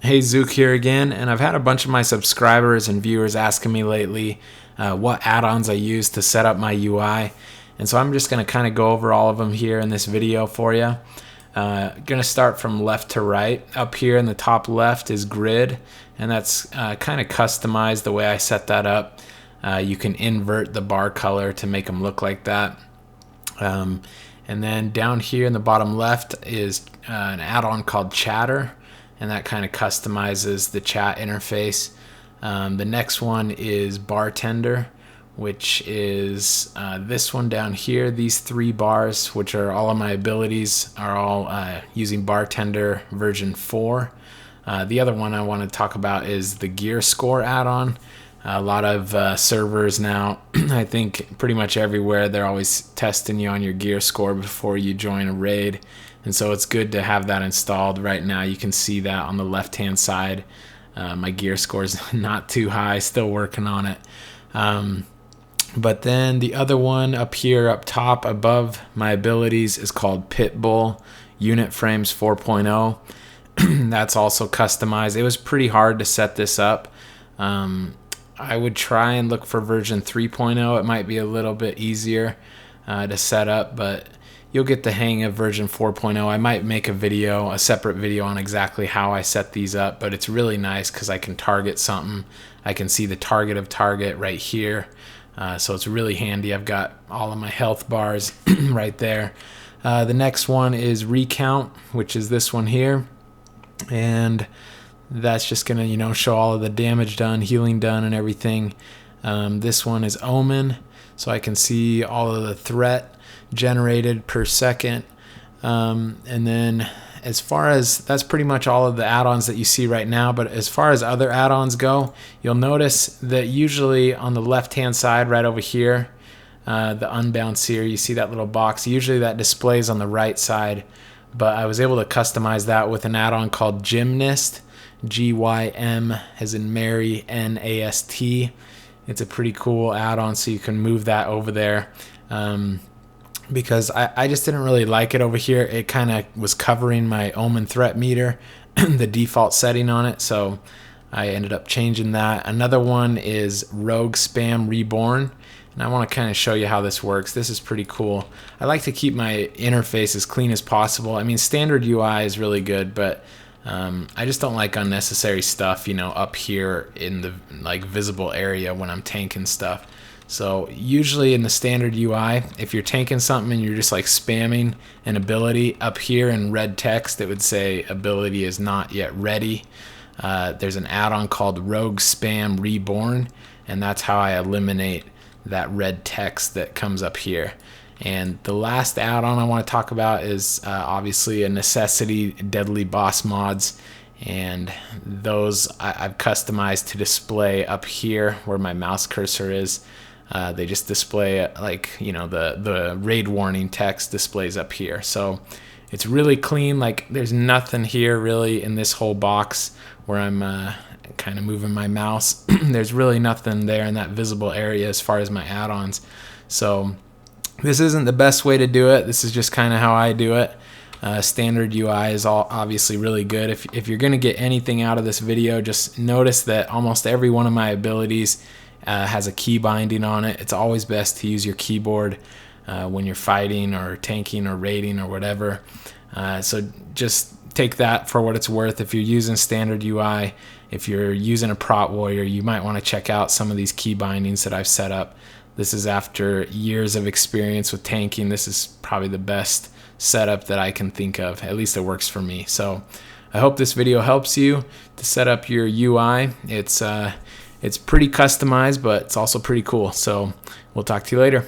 Hey, Zook here again, and I've had a bunch of my subscribers and viewers asking me lately what add-ons I use to set up my UI, and so I'm just going to kind of go over all of them here in this video for you. Going to start from left to right. Up here in the top left is grid, and that's kind of customized the way I set that up. You can invert the bar color to make them look like that. And then down here in the bottom left is an add-on called Chatter, and that kind of customizes the chat interface. The next one is Bartender, which is this one down here. These three bars, which are all of my abilities, are all using Bartender version 4. The other one I want to talk about is the Gear Score add-on. A lot of servers now, I think pretty much everywhere, they're always testing you on your gear score before you join a raid. And so it's good to have that installed. Right now you can see that on the left hand side. My gear score is not too high, still working on it. But then the other one up here up top above my abilities is called Pitbull Unit Frames 4.0. That's also customized. It was pretty hard to set this up. I would try and look for version 3.0. It might be a little bit easier to set up, but you'll get the hang of version 4.0. I might make a separate video on exactly how I set these up, but it's really nice because I can target something. I can see the target of target right here, so it's really handy. I've got all of my health bars right there. The next one is Recount, which is this one here, and that's just gonna show all of the damage done, healing done, and everything. This one is Omen, so I can see all of the threat generated per second. And then as far as that's pretty much all of the add-ons that you see right now, but as far as other add-ons go, you'll notice that usually on the left hand side right over here, the Unbound Seer, you see that little box, usually that displays on the right side, but I was able to customize that with an add-on called Gymnast, Gym as in Mary, Nast. It's a pretty cool add-on, so you can move that over there. Because I just didn't really like it over here. It kind of was covering my Omen threat meter, the default setting on it, so I ended up changing that. Another one is Rogue Spam Reborn, and I want to kind of show you how this works. This is pretty cool. I like to keep my interface as clean as possible. I mean, standard UI is really good, but I just don't like unnecessary stuff, up here in the visible area when I'm tanking stuff. So usually in the standard UI, if you're tanking something and you're just spamming an ability, up here in red text it would say ability is not yet ready. There's an add-on called Rogue Spam Reborn, and that's how I eliminate that red text that comes up here. And the last add-on I want to talk about is obviously a necessity, Deadly Boss Mods, and those I've customized to display up here where my mouse cursor is. They just display the raid warning text displays up here, so it's really clean. There's nothing here really in this whole box where I'm kind of moving my mouse. There's really nothing there in that visible area as far as my add-ons, so this isn't the best way to do it. This is just kind of how I do it. Standard UI is obviously really good. If you're going to get anything out of this video, just notice that almost every one of my abilities has a key binding on it. It's always best to use your keyboard when you're fighting or tanking or raiding or whatever. So just take that for what it's worth. If you're using standard UI, if you're using a prot warrior, you might want to check out some of these key bindings that I've set up. This is after years of experience with tanking. This is probably the best setup that I can think of. At least it works for me. So I hope this video helps you to set up your UI. It's pretty customized, but it's also pretty cool. So we'll talk to you later.